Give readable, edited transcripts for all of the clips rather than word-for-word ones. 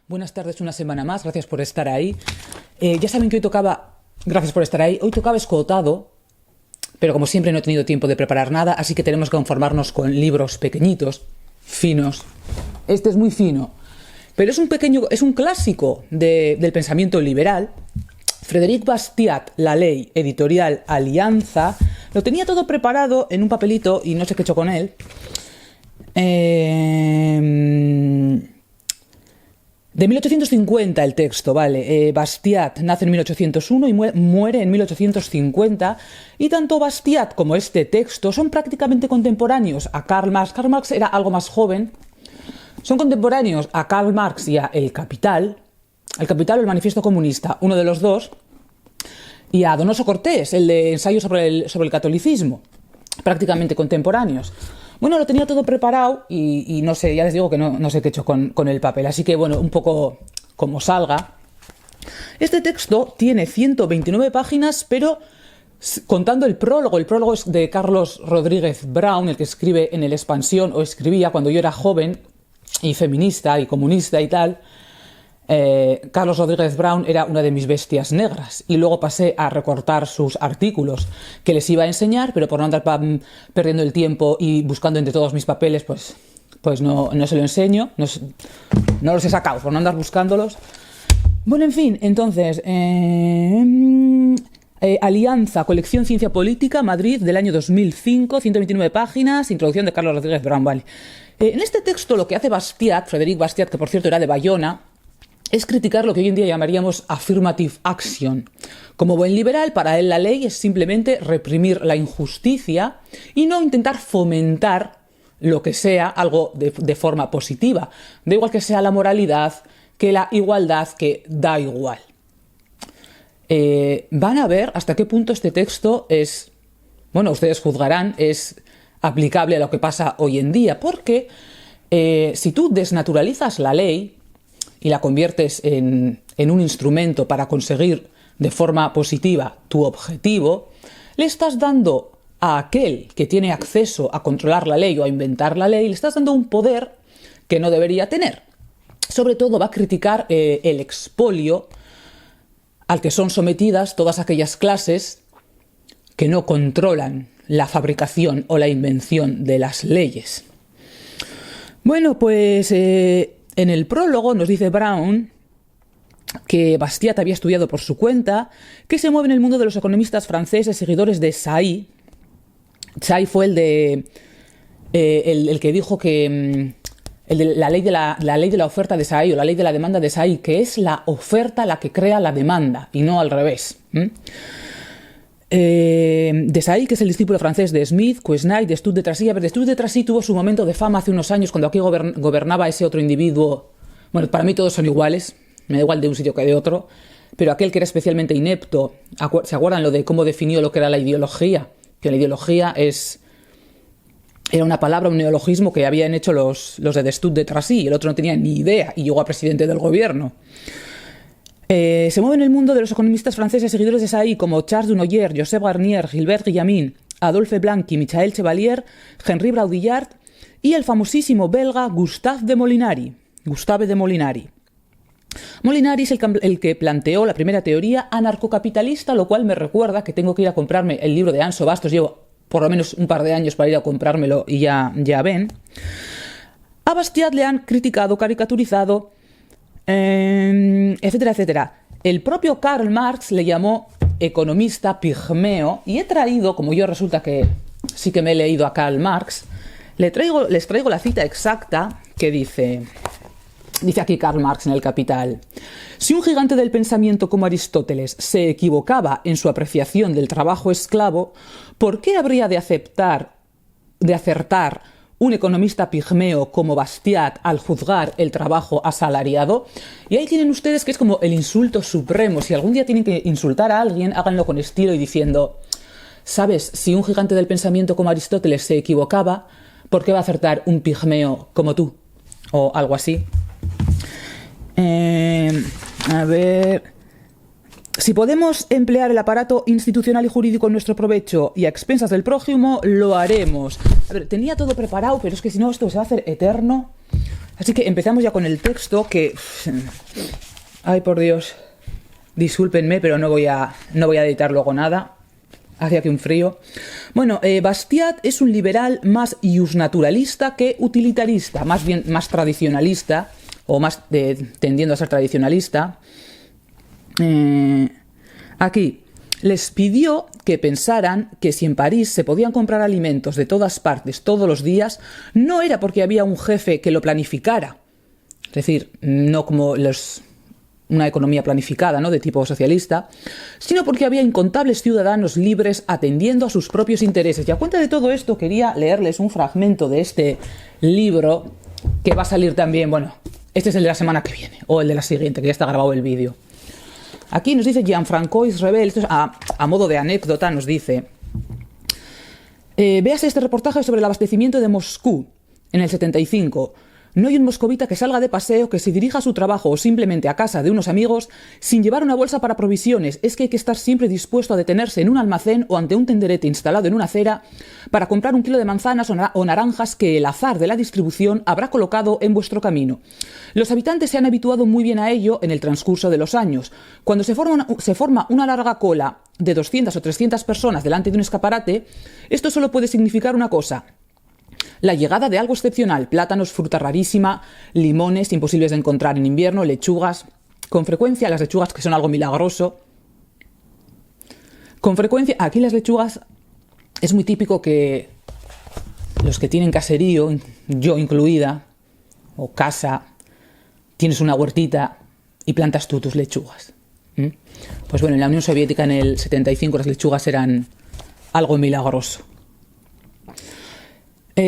Buenas tardes, una semana más, gracias por estar ahí. Ya saben que hoy tocaba, gracias por estar ahí, hoy tocaba escotado, pero como siempre no he tenido tiempo de preparar nada, así que tenemos que conformarnos con libros pequeñitos, finos. Este es muy fino, pero es un clásico del pensamiento liberal. Frédéric Bastiat, La ley, editorial Alianza, lo tenía todo preparado en un papelito y no sé qué he hecho con él. De 1850 el texto, vale. Bastiat nace en 1801 y muere en 1850, y tanto Bastiat como este texto son prácticamente contemporáneos a Karl Marx. Karl Marx era algo más joven. Son contemporáneos a Karl Marx y a El Capital o el Manifiesto Comunista, uno de los dos, y a Donoso Cortés, el de Ensayo sobre el catolicismo, prácticamente contemporáneos. Bueno, lo tenía todo preparado y no sé, ya les digo que no sé qué he hecho con el papel, así que bueno, un poco como salga. Este texto tiene 129 páginas, pero contando el prólogo es de Carlos Rodríguez Brown, el que escribe en El Expansión, o escribía cuando yo era joven y feminista y comunista y tal. Carlos Rodríguez Brown era una de mis bestias negras, y luego pasé a recortar sus artículos que les iba a enseñar, pero por no andar perdiendo el tiempo y buscando entre todos mis papeles, pues no se lo enseño, no los he sacado por no andar buscándolos. Bueno, en fin, entonces Alianza, colección Ciencia Política, Madrid, del año 2005, 129 páginas, introducción de Carlos Rodríguez Brown, vale. En este texto lo que hace Bastiat, Frédéric Bastiat, que por cierto era de Bayona, es criticar lo que hoy en día llamaríamos affirmative action. Como buen liberal, para él la ley es simplemente reprimir la injusticia y no intentar fomentar lo que sea algo de forma positiva. Da igual que sea la moralidad, que la igualdad, que da igual. Van a ver hasta qué punto este texto es, bueno, ustedes juzgarán, es aplicable a lo que pasa hoy en día, porque si tú desnaturalizas la ley y la conviertes en un instrumento para conseguir de forma positiva tu objetivo, le estás dando a aquel que tiene acceso a controlar la ley o a inventar la ley, le estás dando un poder que no debería tener. Sobre todo va a criticar el expolio al que son sometidas todas aquellas clases que no controlan la fabricación o la invención de las leyes. Bueno, pues en el prólogo nos dice Brown que Bastiat había estudiado por su cuenta, que se mueve en el mundo de los economistas franceses seguidores de Say. Say fue el que dijo que la ley de la oferta de Say, o la ley de la demanda de Say, que es la oferta la que crea la demanda y no al revés. De Say, que es el discípulo francés de Smith, Quesnay, de Stud de Tracy. A ver, de Stud de Tracy tuvo su momento de fama hace unos años cuando aquí gobernaba ese otro individuo. Bueno, para mí todos son iguales, me da igual de un sitio que de otro, pero aquel que era especialmente inepto, ¿se acuerdan lo de cómo definió lo que era la ideología? Que la ideología era una palabra, un neologismo que habían hecho los de Stud de Tracy, y el otro no tenía ni idea y llegó a presidente del gobierno. Se mueve en el mundo de los economistas franceses seguidores de Say como Charles Dunoyer, Joseph Garnier, Gilbert Guillamin, Adolphe Blanqui, Michael Chevalier, Henri Braudillard y el famosísimo belga Gustave de Molinari. Molinari es el que planteó la primera teoría anarcocapitalista, lo cual me recuerda que tengo que ir a comprarme el libro de Anso Bastos. Llevo por lo menos un par de años para ir a comprármelo y ya ven. A Bastiat le han criticado, caricaturizado, etcétera, etcétera. El propio Karl Marx le llamó economista pigmeo, y he traído, como yo resulta que sí que me he leído a Karl Marx, les traigo la cita exacta que dice aquí Karl Marx en El Capital: si un gigante del pensamiento como Aristóteles se equivocaba en su apreciación del trabajo esclavo, ¿por qué habría de acertar un economista pigmeo como Bastiat al juzgar el trabajo asalariado? Y ahí tienen ustedes que es como el insulto supremo. Si algún día tienen que insultar a alguien, háganlo con estilo y diciendo: ¿sabes? Si un gigante del pensamiento como Aristóteles se equivocaba, ¿por qué va a acertar un pigmeo como tú? O algo así. A ver, si podemos emplear el aparato institucional y jurídico en nuestro provecho y a expensas del prójimo, lo haremos. A ver, tenía todo preparado, pero es que si no esto se va a hacer eterno. Así que empezamos ya con el texto que... Ay, por Dios. Discúlpenme, pero no voy a editar luego nada. Hace aquí un frío. Bueno, Bastiat es un liberal más iusnaturalista que utilitarista, más bien más tradicionalista, o más tendiendo a ser tradicionalista. Aquí les pidió que pensaran que si en París se podían comprar alimentos de todas partes todos los días, no era porque había un jefe que lo planificara. Es decir, no como una economía planificada, ¿no?, de tipo socialista, sino porque había incontables ciudadanos libres atendiendo a sus propios intereses. Y a cuenta de todo esto quería leerles un fragmento de este libro que va a salir también, bueno, este es el de la semana que viene, o el de la siguiente, que ya está grabado el vídeo. Aquí nos dice Jean-Francois Rebel, esto es a modo de anécdota, nos dice: véase este reportaje sobre el abastecimiento de Moscú en el 75. No hay un moscovita que salga de paseo, que se dirija a su trabajo o simplemente a casa de unos amigos sin llevar una bolsa para provisiones. Es que hay que estar siempre dispuesto a detenerse en un almacén o ante un tenderete instalado en una acera para comprar un kilo de manzanas o naranjas que el azar de la distribución habrá colocado en vuestro camino. Los habitantes se han habituado muy bien a ello en el transcurso de los años. Cuando se forma una larga cola de 200 o 300 personas delante de un escaparate, esto solo puede significar una cosa: la llegada de algo excepcional: plátanos, fruta rarísima, limones imposibles de encontrar en invierno, lechugas. Con frecuencia las lechugas, que son algo milagroso. Con frecuencia, aquí las lechugas, es muy típico que los que tienen caserío, yo incluida, o casa, tienes una huertita y plantas tú tus lechugas. Pues bueno, en la Unión Soviética en el 75 las lechugas eran algo milagroso.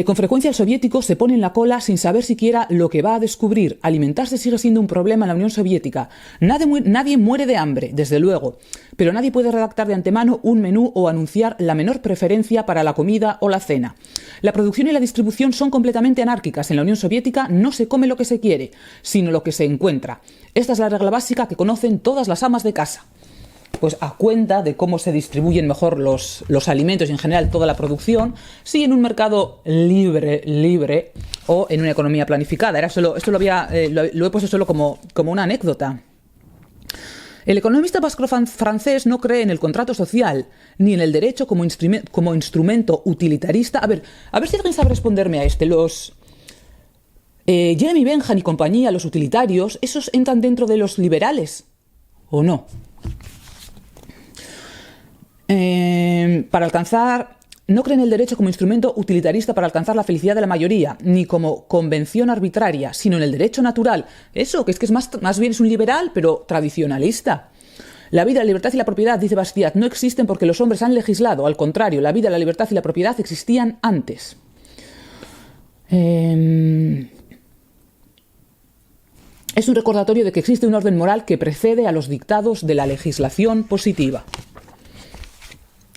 Con frecuencia el soviético se pone en la cola sin saber siquiera lo que va a descubrir. Alimentarse sigue siendo un problema en la Unión Soviética. Nadie muere de hambre, desde luego, pero nadie puede redactar de antemano un menú o anunciar la menor preferencia para la comida o la cena. La producción y la distribución son completamente anárquicas. En la Unión Soviética no se come lo que se quiere, sino lo que se encuentra. Esta es la regla básica que conocen todas las amas de casa. Pues a cuenta de cómo se distribuyen mejor los alimentos y en general toda la producción, si en un mercado libre o en una economía planificada. Esto lo he puesto solo como una anécdota. El economista vasco francés no cree en el contrato social ni en el derecho como instrumento utilitarista. A ver si alguien sabe responderme a este. Jeremy Bentham y compañía, los utilitarios, ¿esos entran dentro de los liberales o no? No creen el derecho como instrumento utilitarista para alcanzar la felicidad de la mayoría, ni como convención arbitraria, sino en el derecho natural. Eso, que es más bien es un liberal, pero tradicionalista. La vida, la libertad y la propiedad, dice Bastiat, no existen porque los hombres han legislado. Al contrario, la vida, la libertad y la propiedad existían antes. Es un recordatorio de que existe un orden moral que precede a los dictados de la legislación positiva.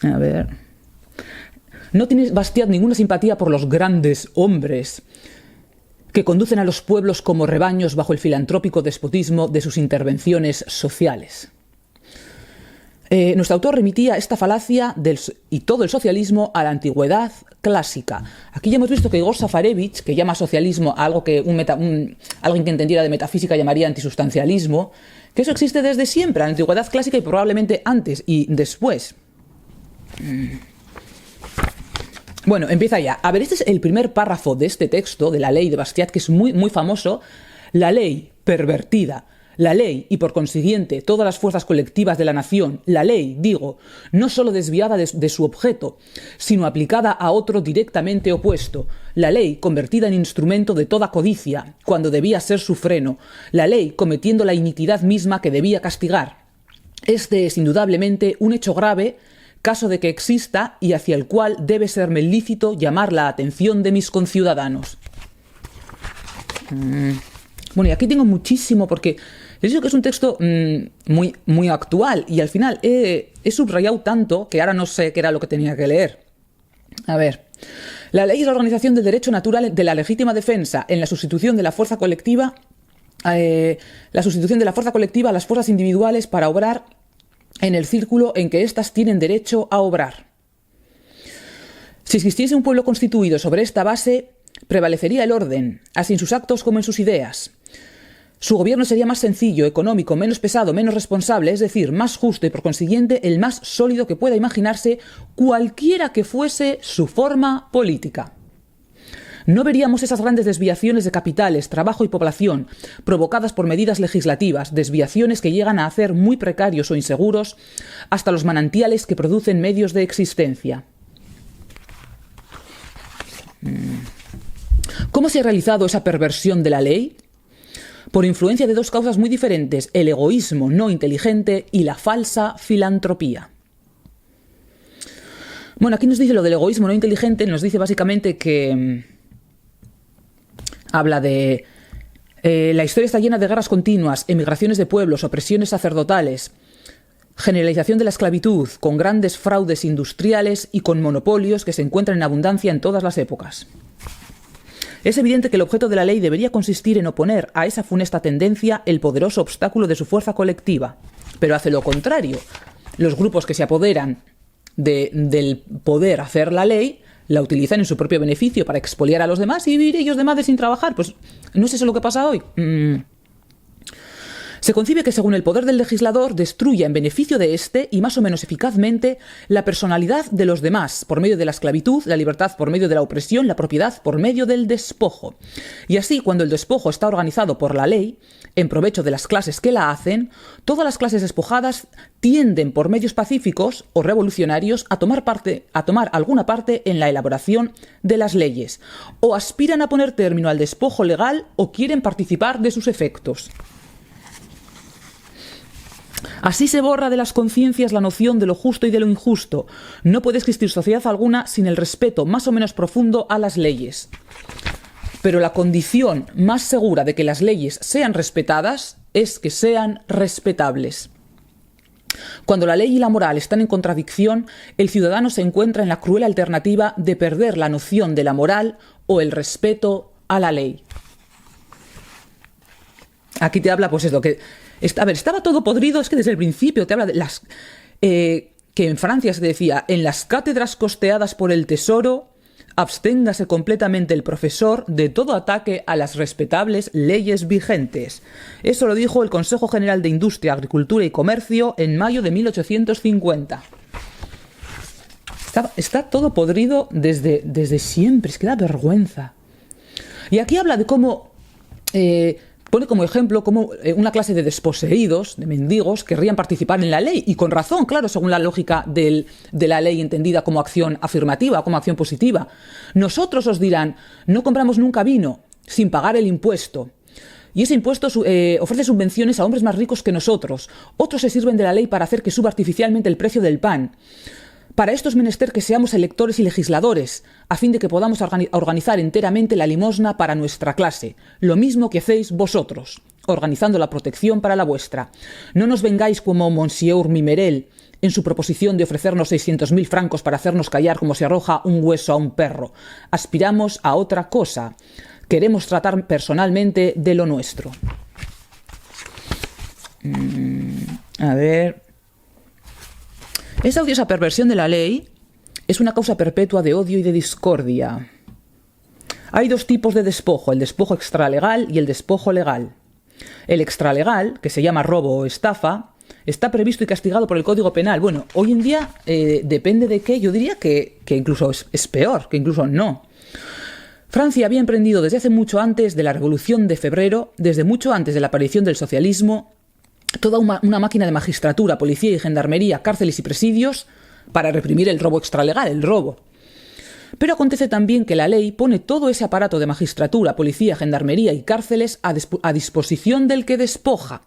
A ver. No tiene Bastiat ninguna simpatía por los grandes hombres que conducen a los pueblos como rebaños bajo el filantrópico despotismo de sus intervenciones sociales. Nuestro autor remitía esta falacia y todo el socialismo a la antigüedad clásica. Aquí ya hemos visto que Igor Safarevich, que llama socialismo a algo que alguien que entendiera de metafísica llamaría antisustancialismo, que eso existe desde siempre, la antigüedad clásica y probablemente antes y después. Bueno, empieza ya. A ver, este es el primer párrafo de este texto, de la ley de Bastiat, que es muy, muy famoso. La ley pervertida, la ley y por consiguiente todas las fuerzas colectivas de la nación, la ley, digo, no solo desviada de su objeto, sino aplicada a otro directamente opuesto. La ley convertida en instrumento de toda codicia, cuando debía ser su freno. La ley cometiendo la iniquidad misma que debía castigar. Este es indudablemente un hecho grave, caso de que exista y hacia el cual debe serme lícito llamar la atención de mis conciudadanos. Bueno, y aquí tengo muchísimo porque les digo que es un texto muy, muy actual y al final he subrayado tanto que ahora no sé qué era lo que tenía que leer. A ver. La ley es la organización del derecho natural de la legítima defensa en la sustitución de la fuerza colectiva a las fuerzas individuales para obrar en el círculo en que éstas tienen derecho a obrar. Si existiese un pueblo constituido sobre esta base, prevalecería el orden, así en sus actos como en sus ideas. Su gobierno sería más sencillo, económico, menos pesado, menos responsable, es decir, más justo y por consiguiente el más sólido que pueda imaginarse cualquiera que fuese su forma política. No veríamos esas grandes desviaciones de capitales, trabajo y población provocadas por medidas legislativas, desviaciones que llegan a hacer muy precarios o inseguros hasta los manantiales que producen medios de existencia. ¿Cómo se ha realizado esa perversión de la ley? Por influencia de dos causas muy diferentes, el egoísmo no inteligente y la falsa filantropía. Bueno, aquí nos dice lo del egoísmo no inteligente, nos dice básicamente que habla de la historia está llena de guerras continuas, emigraciones de pueblos, opresiones sacerdotales, generalización de la esclavitud, con grandes fraudes industriales y con monopolios que se encuentran en abundancia en todas las épocas. Es evidente que el objeto de la ley debería consistir en oponer a esa funesta tendencia el poderoso obstáculo de su fuerza colectiva, pero hace lo contrario. Los grupos que se apoderan del poder hacer la ley la utilizan en su propio beneficio para expoliar a los demás y vivir ellos de madre sin trabajar. Pues ¿no es eso lo que pasa hoy? Se concibe que según el poder del legislador destruya en beneficio de éste y más o menos eficazmente la personalidad de los demás por medio de la esclavitud, la libertad por medio de la opresión, la propiedad por medio del despojo. Y así, cuando el despojo está organizado por la ley, en provecho de las clases que la hacen, todas las clases despojadas tienden por medios pacíficos o revolucionarios a tomar alguna parte en la elaboración de las leyes, o aspiran a poner término al despojo legal o quieren participar de sus efectos. Así se borra de las conciencias la noción de lo justo y de lo injusto. No puede existir sociedad alguna sin el respeto más o menos profundo a las leyes. Pero la condición más segura de que las leyes sean respetadas es que sean respetables. Cuando la ley y la moral están en contradicción, el ciudadano se encuentra en la cruel alternativa de perder la noción de la moral o el respeto a la ley. Aquí te habla, pues eso, que estaba todo podrido, es que desde el principio te habla de las que en Francia se decía, en las cátedras costeadas por el tesoro, absténgase completamente el profesor de todo ataque a las respetables leyes vigentes. Eso lo dijo el Consejo General de Industria, Agricultura y Comercio en mayo de 1850. Está todo podrido desde siempre, es que da vergüenza. Y aquí habla de cómo pone como ejemplo como una clase de desposeídos, de mendigos, querrían participar en la ley, y con razón, claro, según la lógica de la ley entendida como acción afirmativa, como acción positiva. Nosotros, os dirán, no compramos nunca vino sin pagar el impuesto. Y ese impuesto ofrece subvenciones a hombres más ricos que nosotros. Otros se sirven de la ley para hacer que suba artificialmente el precio del pan. Para esto es menester que seamos electores y legisladores, a fin de que podamos organizar enteramente la limosna para nuestra clase, lo mismo que hacéis vosotros, organizando la protección para la vuestra. No nos vengáis como Monsieur Mimerel en su proposición de ofrecernos 600.000 francos para hacernos callar como se arroja un hueso a un perro. Aspiramos a otra cosa. Queremos tratar personalmente de lo nuestro. A ver. Esa odiosa perversión de la ley es una causa perpetua de odio y de discordia. Hay dos tipos de despojo, el despojo extralegal y el despojo legal. El extralegal, que se llama robo o estafa, está previsto y castigado por el Código Penal. Bueno, hoy en día depende de qué, yo diría que incluso es peor, que incluso no. Francia había emprendido desde hace mucho antes de la Revolución de Febrero, desde mucho antes de la aparición del socialismo, toda una máquina de magistratura, policía y gendarmería, cárceles y presidios para reprimir el robo extralegal, el robo. Pero acontece también que la ley pone todo ese aparato de magistratura, policía, gendarmería y cárceles a disposición del que despoja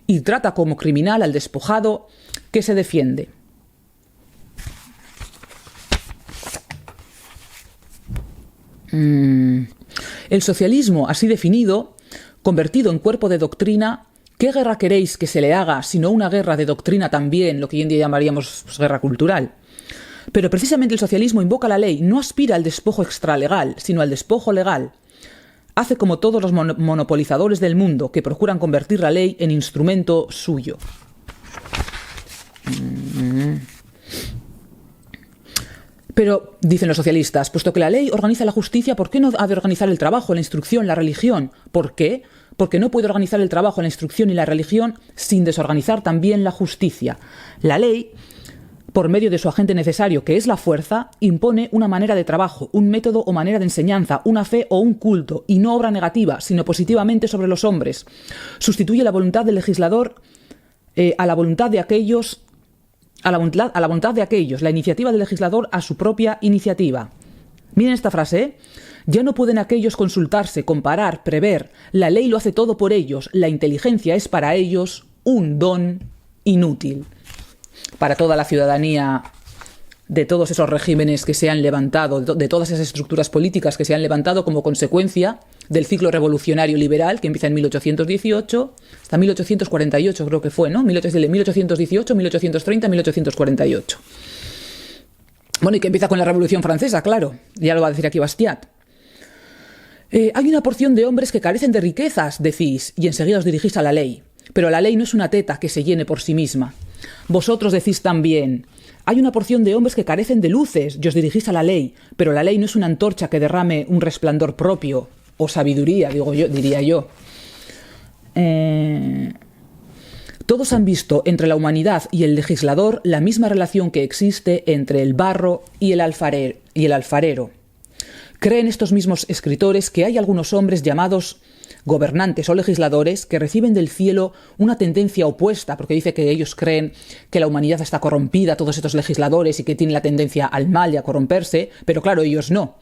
y trata como criminal al despojado que se defiende. El socialismo, así definido, convertido en cuerpo de doctrina, ¿qué guerra queréis que se le haga, sino una guerra de doctrina también, lo que hoy en día llamaríamos guerra cultural? Pero precisamente el socialismo invoca la ley, no aspira al despojo extralegal, sino al despojo legal. Hace como todos los monopolizadores del mundo, que procuran convertir la ley en instrumento suyo. Pero, dicen los socialistas, puesto que la ley organiza la justicia, ¿por qué no ha de organizar el trabajo, la instrucción, la religión? ¿Por qué? Porque no puede organizar el trabajo, la instrucción y la religión sin desorganizar también la justicia. La ley, por medio de su agente necesario, que es la fuerza, impone una manera de trabajo, un método o manera de enseñanza, una fe o un culto, y no obra negativa, sino positivamente sobre los hombres. Sustituye la voluntad del legislador a la voluntad de aquellos, la iniciativa del legislador a su propia iniciativa. Miren esta frase, ¿eh? Ya no pueden aquellos consultarse, comparar, prever. La ley lo hace todo por ellos. La inteligencia es para ellos un don inútil. Para toda la ciudadanía de todos esos regímenes que se han levantado, de todas esas estructuras políticas que se han levantado como consecuencia del ciclo revolucionario liberal que empieza en 1818 hasta 1848 creo que fue, ¿no? 1818, 1830, 1848. Bueno, y que empieza con la Revolución Francesa, claro. Ya lo va a decir aquí Bastiat. Hay una porción de hombres que carecen de riquezas, decís, y enseguida os dirigís a la ley. Pero la ley no es una teta que se llene por sí misma. Vosotros decís también, hay una porción de hombres que carecen de luces, y os dirigís a la ley, pero la ley no es una antorcha que derrame un resplandor propio, o sabiduría, diría yo. Todos han visto entre la humanidad y el legislador la misma relación que existe entre el barro y el alfarero. Creen estos mismos escritores que hay algunos hombres llamados gobernantes o legisladores que reciben del cielo una tendencia opuesta, porque dice que ellos creen que la humanidad está corrompida, todos estos legisladores, y que tienen la tendencia al mal y a corromperse, pero claro, ellos no.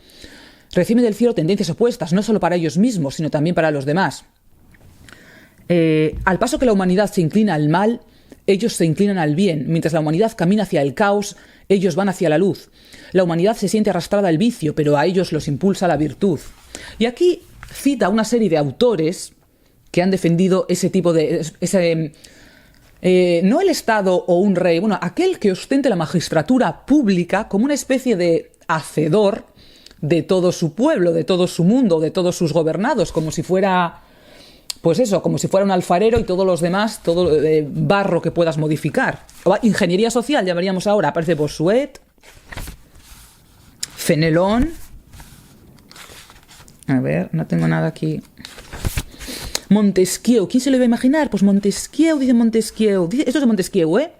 Reciben del cielo tendencias opuestas, no solo para ellos mismos, sino también para los demás. Al paso que la humanidad se inclina al mal, ellos se inclinan al bien. Mientras la humanidad camina hacia el caos, ellos van hacia la luz. La humanidad se siente arrastrada al vicio, pero a ellos los impulsa la virtud. Y aquí cita una serie de autores que han defendido ese tipo de... no el Estado o un rey, bueno, aquel que ostente la magistratura pública como una especie de hacedor de todo su pueblo, de todo su mundo, de todos sus gobernados, como si fuera... Pues eso, como si fuera un alfarero y todos los demás, todo barro que puedas modificar. Ingeniería social, llamaríamos ahora. Aparece Bossuet, Fenelón. A ver, no tengo nada aquí. Montesquieu, ¿quién se lo iba a imaginar? Pues Montesquieu, dice Montesquieu. Esto es de Montesquieu, ¿eh?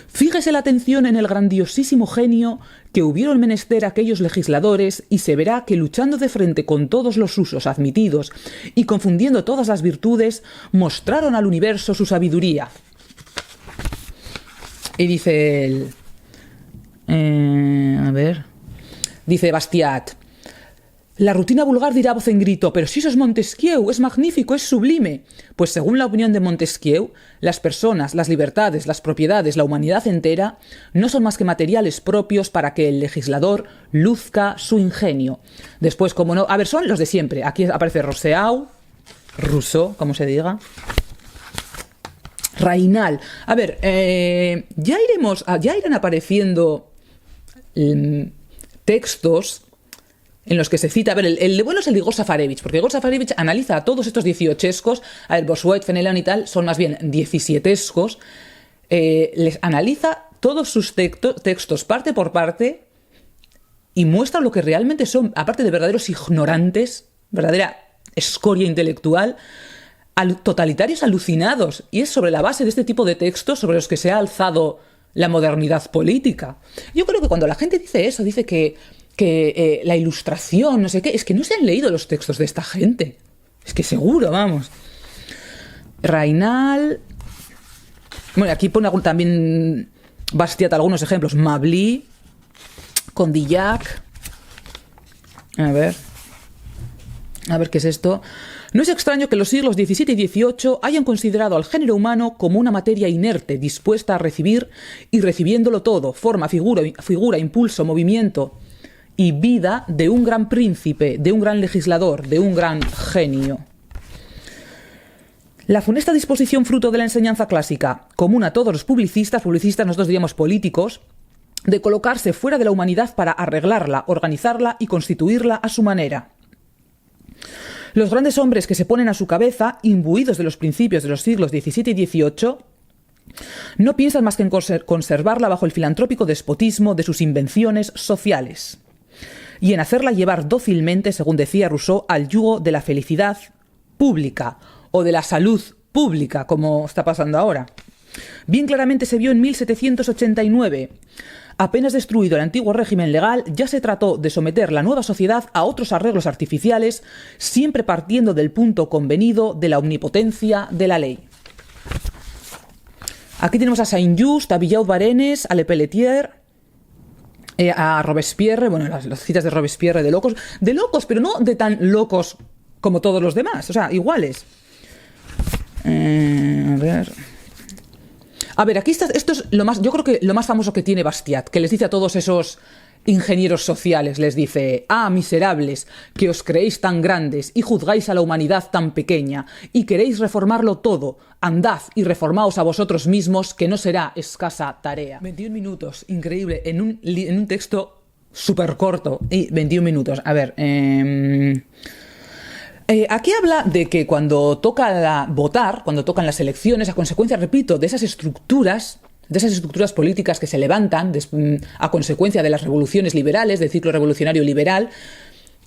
Fíjese la atención en el grandiosísimo genio que hubieron menester aquellos legisladores y se verá que luchando de frente con todos los usos admitidos y confundiendo todas las virtudes, mostraron al universo su sabiduría. Y dice él... dice Bastiat... La rutina vulgar dirá a voz en grito, pero si eso es Montesquieu, es magnífico, es sublime. Pues según la opinión de Montesquieu, las personas, las libertades, las propiedades, la humanidad entera, no son más que materiales propios para que el legislador luzca su ingenio. Después, como no... A ver, son los de siempre. Aquí aparece Rousseau, como se diga. Raynal. A ver, ya irán apareciendo textos en los que se cita, a ver, el de bueno es el de Igor Safarevich, porque Igor Safarevich analiza a todos estos 18escos, a ver, Bossuet, Fenelon y tal, son más bien 17escos, les analiza todos sus textos parte por parte y muestra lo que realmente son, aparte de verdaderos ignorantes, verdadera escoria intelectual, totalitarios alucinados, y es sobre la base de este tipo de textos sobre los que se ha alzado la modernidad política. Yo creo que cuando la gente dice eso, dice que la ilustración, no sé qué, es que no se han leído los textos de esta gente. Es que seguro, vamos. Raynal. Bueno, aquí pone también Bastiat algunos ejemplos. Mably, Condillac. A ver qué es esto. No es extraño que los siglos XVII y XVIII hayan considerado al género humano como una materia inerte, dispuesta a recibir y recibiéndolo todo, forma, figura, impulso, movimiento y vida de un gran príncipe, de un gran legislador, de un gran genio. La funesta disposición fruto de la enseñanza clásica, común a todos los publicistas nosotros diríamos políticos, de colocarse fuera de la humanidad para arreglarla, organizarla y constituirla a su manera. Los grandes hombres que se ponen a su cabeza, imbuidos de los principios de los siglos XVII y XVIII, No piensan más que en conservarla bajo el filantrópico despotismo de sus invenciones sociales y en hacerla llevar dócilmente, según decía Rousseau, al yugo de la felicidad pública o de la salud pública, como está pasando ahora. Bien claramente se vio en 1789. Apenas destruido el antiguo régimen legal, ya se trató de someter la nueva sociedad a otros arreglos artificiales, siempre partiendo del punto convenido de la omnipotencia de la ley. Aquí tenemos a Saint-Just, a Villard-Varennes, a Le Pelletier, a Robespierre, bueno, las citas de Robespierre de locos, pero no de tan locos como todos los demás, o sea, iguales. A ver, aquí está, esto es lo más, yo creo que lo más famoso que tiene Bastiat, que les dice a todos esos ingenieros sociales, les dice: ah, miserables, que os creéis tan grandes y juzgáis a la humanidad tan pequeña y queréis reformarlo todo, andad y reformaos a vosotros mismos, que no será escasa tarea. 21 minutos, increíble, en un texto súper corto, y 21 minutos, a ver, aquí habla de que cuando toca votar, cuando tocan las elecciones, a consecuencia, repito, de esas estructuras políticas que se levantan a consecuencia de las revoluciones liberales, del ciclo revolucionario liberal,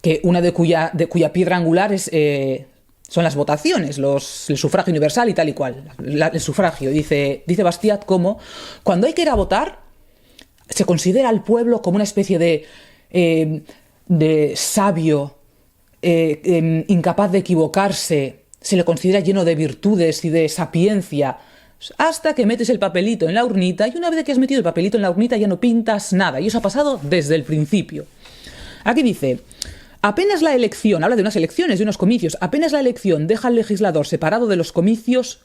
que una de cuya piedra angular son las votaciones, el sufragio universal y tal y cual. El sufragio, dice Bastiat, como cuando hay que ir a votar, se considera al pueblo como una especie de sabio, incapaz de equivocarse, se le considera lleno de virtudes y de sapiencia, hasta que metes el papelito en la urnita, y una vez que has metido el papelito en la urnita ya no pintas nada, y eso ha pasado desde el principio. Aquí dice: apenas la elección, habla de unas elecciones, de unos comicios, apenas la elección deja al legislador separado de los comicios,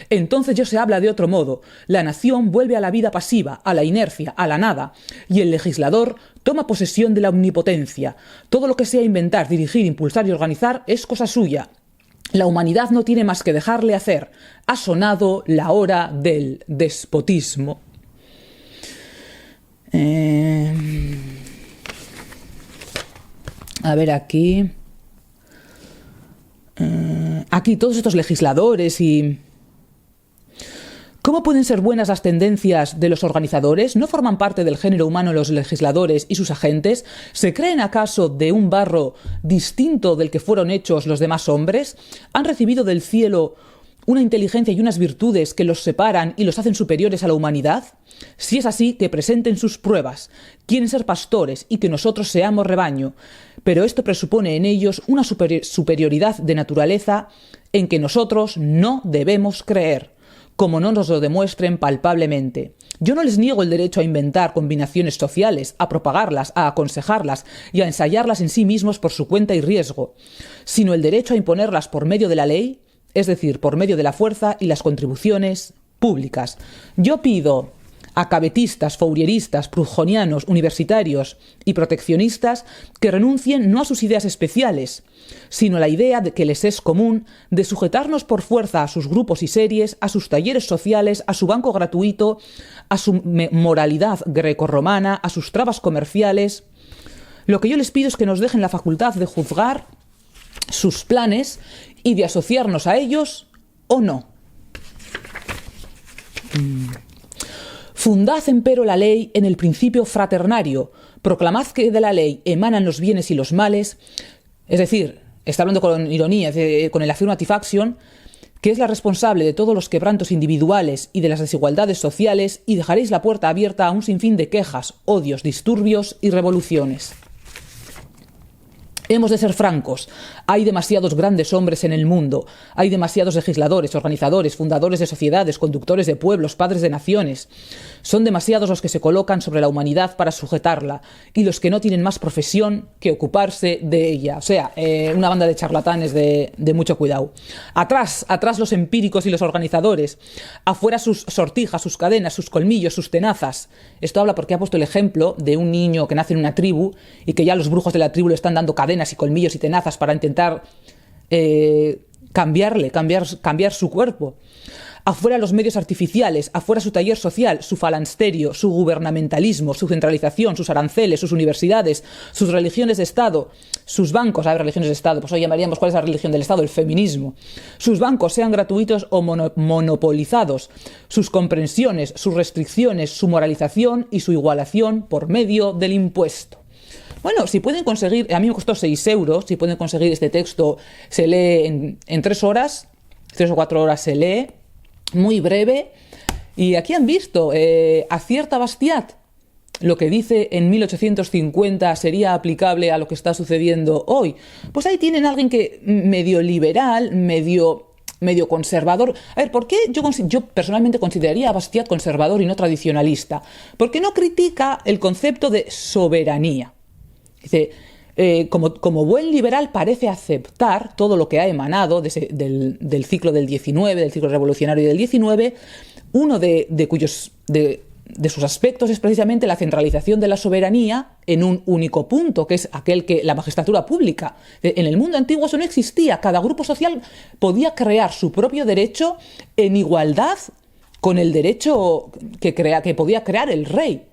entonces ya se habla de otro modo. La nación vuelve a la vida pasiva, a la inercia, a la nada, y el legislador toma posesión de la omnipotencia. Todo lo que sea inventar, dirigir, impulsar y organizar es cosa suya. La humanidad no tiene más que dejarle hacer. Ha sonado la hora del despotismo. A ver, aquí todos estos legisladores y... ¿Cómo pueden ser buenas las tendencias de los organizadores? ¿No forman parte del género humano los legisladores y sus agentes? ¿Se creen acaso de un barro distinto del que fueron hechos los demás hombres? ¿Han recibido del cielo una inteligencia y unas virtudes que los separan y los hacen superiores a la humanidad? Si es así, que presenten sus pruebas. Quieren ser pastores y que nosotros seamos rebaño, pero esto presupone en ellos una superioridad de naturaleza en que nosotros no debemos creer, como no nos lo demuestren palpablemente. Yo no les niego el derecho a inventar combinaciones sociales, a propagarlas, a aconsejarlas y a ensayarlas en sí mismos por su cuenta y riesgo, sino el derecho a imponerlas por medio de la ley, es decir, por medio de la fuerza y las contribuciones públicas. Yo pido a cabetistas, fourieristas, proudhonianos, universitarios y proteccionistas que renuncien no a sus ideas especiales, sino a la idea que les es común de sujetarnos por fuerza a sus grupos y series, a sus talleres sociales, a su banco gratuito, a su moralidad grecorromana, a sus trabas comerciales. Lo que yo les pido es que nos dejen la facultad de juzgar sus planes y de asociarnos a ellos o no. Fundad, empero, la ley en el principio fraternario, proclamad que de la ley emanan los bienes y los males, es decir, está hablando con ironía, con el affirmative action, que es la responsable de todos los quebrantos individuales y de las desigualdades sociales, y dejaréis la puerta abierta a un sinfín de quejas, odios, disturbios y revoluciones. Hemos de ser francos. Hay demasiados grandes hombres en el mundo. Hay demasiados legisladores, organizadores, fundadores de sociedades, conductores de pueblos, padres de naciones. Son demasiados los que se colocan sobre la humanidad para sujetarla y los que no tienen más profesión que ocuparse de ella. O sea, una banda de charlatanes de mucho cuidado. Atrás los empíricos y los organizadores. Afuera sus sortijas, sus cadenas, sus colmillos, sus tenazas. Esto habla porque ha puesto el ejemplo de un niño que nace en una tribu y que ya los brujos de la tribu le están dando cadenas y colmillos y tenazas para intentar cambiar su cuerpo. Afuera los medios artificiales, afuera su taller social, su falansterio, su gubernamentalismo, su centralización, sus aranceles, sus universidades, sus religiones de Estado, sus bancos, a ver, religiones de Estado, pues hoy llamaríamos cuál es la religión del Estado, el feminismo, sus bancos sean gratuitos o monopolizados, sus comprensiones, sus restricciones, su moralización y su igualación por medio del impuesto. Bueno, si pueden conseguir, a mí me costó 6 euros, si pueden conseguir este texto, se lee en 3 horas, 3 o 4 horas se lee, muy breve, y aquí han visto, acierta Bastiat. Lo que dice en 1850 sería aplicable a lo que está sucediendo hoy. Pues ahí tienen a alguien que medio liberal, medio conservador. A ver, ¿por qué yo personalmente consideraría a Bastiat conservador y no tradicionalista? Porque no critica el concepto de soberanía. Dice, como buen liberal parece aceptar todo lo que ha emanado del ciclo del 19, del ciclo revolucionario del 19, uno de sus aspectos es precisamente la centralización de la soberanía en un único punto, que es aquel que la magistratura pública. En el mundo antiguo eso no existía. Cada grupo social podía crear su propio derecho en igualdad con el derecho que podía crear el rey.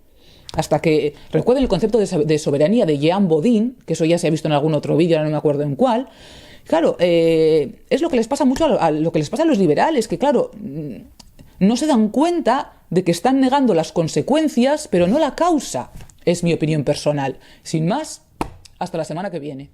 Hasta que, recuerden el concepto de soberanía de Jean Bodin, que eso ya se ha visto en algún otro vídeo, ahora no me acuerdo en cuál. Claro, es lo que les pasa mucho a lo que les pasa a los liberales, que claro, no se dan cuenta de que están negando las consecuencias, pero no la causa. Es mi opinión personal. Sin más, hasta la semana que viene.